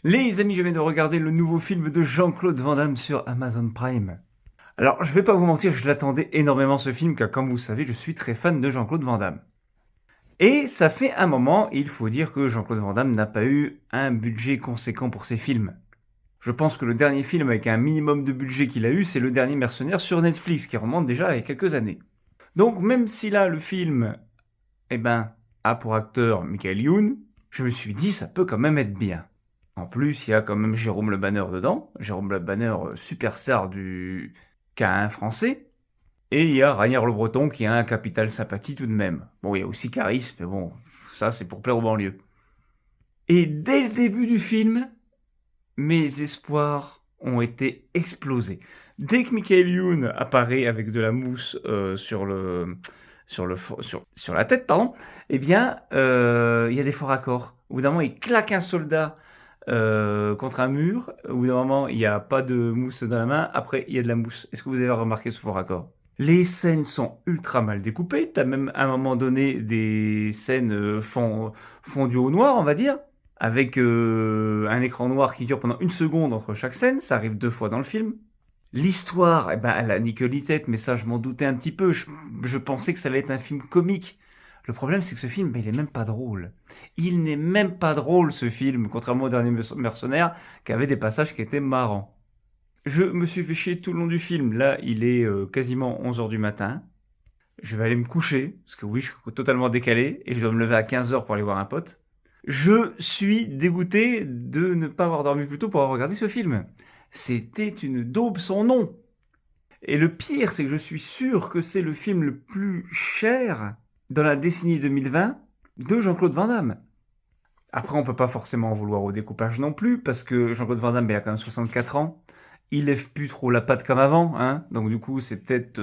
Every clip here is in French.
Les amis, je viens de regarder le nouveau film de Jean-Claude Van Damme sur Amazon Prime. Alors, je vais pas vous mentir, je l'attendais énormément ce film, car comme vous savez, je suis très fan de Jean-Claude Van Damme. Et ça fait un moment, il faut dire que Jean-Claude Van Damme n'a pas eu un budget conséquent pour ses films. Je pense que le dernier film avec un minimum de budget qu'il a eu, c'est le dernier Mercenaire sur Netflix, qui remonte déjà à quelques années. Donc, même si là, le film, a pour acteur Michael Youn, je me suis dit, ça peut quand même être bien. En plus, il y a quand même Jérôme Le Banner dedans. Jérôme Le Banner, superstar du K1 français. Et il y a Ranière Le Breton qui a un capital sympathie tout de même. Bon, il y a aussi Caris, mais bon, ça c'est pour plaire aux banlieues. Et dès le début du film, mes espoirs ont été explosés. Dès que Michael Youn apparaît avec de la mousse sur la tête, pardon, il y a des faux raccords. Au bout d'un moment, il claque un soldat contre un mur. Au bout d'un moment, il n'y a pas de mousse dans la main. Après, il y a de la mousse. Est-ce que vous avez remarqué ce faux raccord? Les scènes sont ultra mal découpées. T'as même à un moment donné des scènes fondues au noir, on va dire, avec un écran noir qui dure pendant une seconde entre chaque scène. Ça arrive 2 fois dans le film. L'histoire, elle a ni queue ni tête, mais ça, je m'en doutais un petit peu. Je pensais que ça allait être un film comique. Le problème, c'est que ce film, il est même pas drôle. Il n'est même pas drôle, ce film, contrairement au dernier Mercenaire, qui avait des passages qui étaient marrants. Je me suis fait chier tout le long du film. Là, il est quasiment 11 heures du matin. Je vais aller me coucher, parce que oui, je suis totalement décalé, et je dois me lever à 15 heures pour aller voir un pote. Je suis dégoûté de ne pas avoir dormi plus tôt pour avoir regardé ce film. C'était une daube sans nom. Et le pire, c'est que je suis sûr que c'est le film le plus cher dans la décennie 2020 de Jean-Claude Van Damme. Après, on peut pas forcément en vouloir au découpage non plus, parce que Jean-Claude Van Damme, il a quand même 64 ans. Il lève plus trop la patte comme avant, hein. Donc du coup, c'est peut-être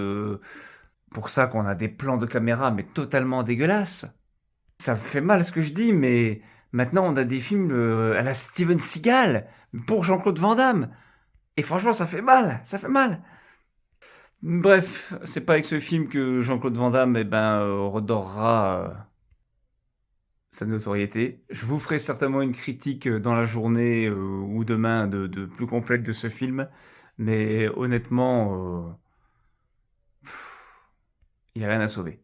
pour ça qu'on a des plans de caméra, mais totalement dégueulasses. Ça me fait mal ce que je dis, mais maintenant on a des films à la Steven Seagal pour Jean-Claude Van Damme. Et franchement, ça fait mal, ça fait mal. Bref, c'est pas avec ce film que Jean-Claude Van Damme redorera sa notoriété. Je vous ferai certainement une critique dans la journée ou demain de plus complète de ce film, mais honnêtement, il n'y a rien à sauver.